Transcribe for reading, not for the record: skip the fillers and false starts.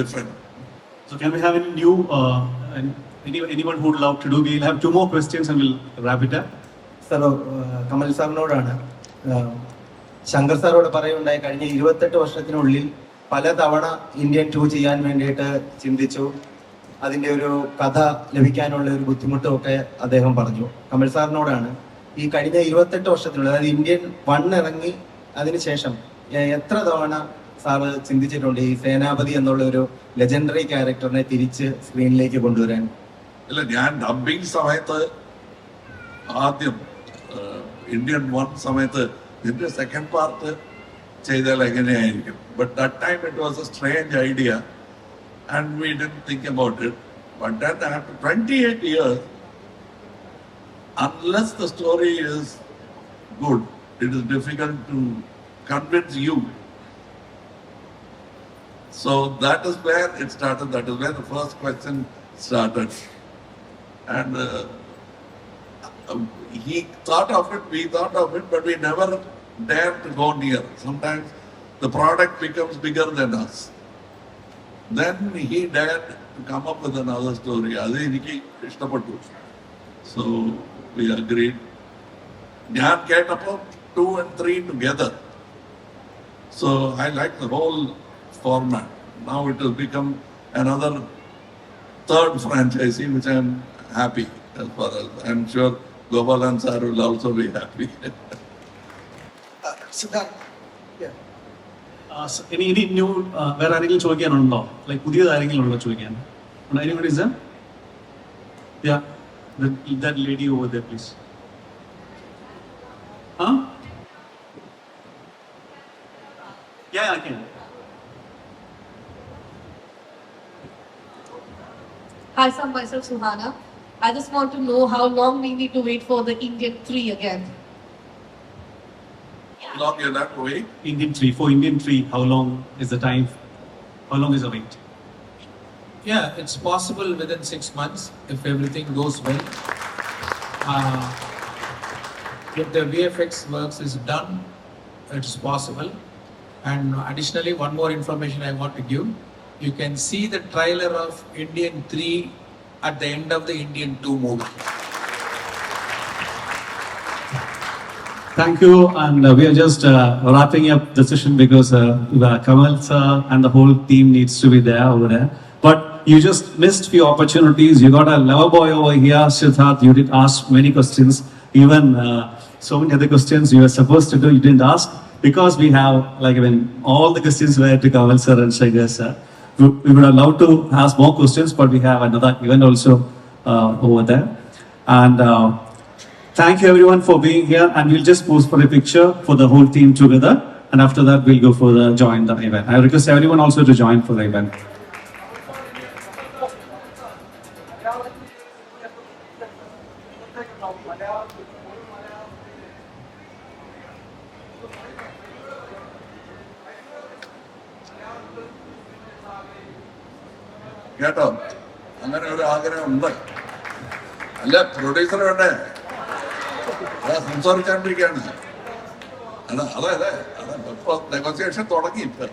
different. So can we have any new, anyone who would love to do? We'll have 2 more questions and we'll wrap it up. Sir, Kamal സാറിനോടാണ്. ശങ്കർ സാറോട് പറയുണ്ടായി, കഴിഞ്ഞ 28 വർഷത്തിനുള്ളിൽ പലതവണ Indian 2 ചെയ്യാൻ വേണ്ടിയിട്ട് ചിന്തിച്ചു. അതിൻ്റെ ഒരു കഥ ലഭിക്കാനുള്ള ഒരു ബുദ്ധിമുട്ടും ഒക്കെ അദ്ദേഹം പറഞ്ഞു. കമൽ സാറിനോടാണ്, ഈ കഴിഞ്ഞ 28 വർഷത്തിനുള്ളിൽ, അതായത് ഇന്ത്യൻ 1 ഇറങ്ങി അതിനുശേഷം എത്ര തവണ സാറ് ചിന്തിച്ചിട്ടുണ്ട് ഈ സേനാപതി എന്നുള്ള ഒരു ലെജൻഡറി ക്യാരക്ടറിനെ തിരിച്ച് സ്ക്രീനിലേക്ക് കൊണ്ടുവരാൻ? ഇല്ല, ഞാൻ ഡബിങ് സമയത്ത് ആദ്യം ഇന്ത്യൻ 1 സമയത്ത് ഇതിന്റെ സെക്കൻഡ് പാർട്ട് ചെയ്താൽ എങ്ങനെയായിരിക്കും. But that time it was A strange idea and we didn't think about it. But then after 28 years, unless the story is good, it is difficult to convince you. So that is where it started. That is where the first question started. And he thought of it, we thought of it, but we never dared to go near. Sometimes the product becomes bigger than us. Then he dared to come up with another story. Adu enikku ishtapettu. So we agreed. Njan kettappo 2 and 3 together. So I like the whole format. Now it has become another third franchisee, which I am happy as far as I'm sure Gopalan sir will also be happy. Siddharth, yeah. So any new, വേറെ ആരെങ്കിലും ചോദിക്കാനുണ്ടോ? Like പുതിയത് ആരെങ്കിലും ഉണ്ടോ ചോദിക്കാൻ? Anybody is there? Yeah, that lady over there, please. Huh? Yeah, I can. Hi, sir. Myself Suhana. I just want to know how long we need to wait for the Indian 3 again. How long you have to wait? Indian 3. For Indian 3, how long is the time? How long is the wait? Yeah, it's possible within 6 months if everything goes well. If the VFX works is done, it's possible. And additionally, one more information I want to give. You can see the trailer of Indian 3 at the end of the Indian 2 movie. Thank you, and we are just wrapping up the session because Kamal sir and the whole team needs to be there over there. But you just missed few opportunities. You got a lover boy over here, Siddharth. You did ask many questions, even so many other questions you were supposed to do, you didn't ask, because we have, like, I mean, all the questions were to Kamal sir and Shankar sir. We would have loved to ask more questions, but we have another event also over there. And thank you everyone for being here, and we'll just pose for a picture for the whole team together, and after that we'll go for the join the event. I request everyone also to join for the event. കേട്ടോ, അങ്ങനെ ഒരു ആഗ്രഹം ഉണ്ട്. അല്ല, producer വേണ്ടേ? അതാ സംസാരിച്ചോണ്ടിരിക്കുകയാണ്. അതെ അതെ അതെ, ഇപ്പൊ നെഗോസിയേഷൻ തുടങ്ങി. ഇപ്പൊ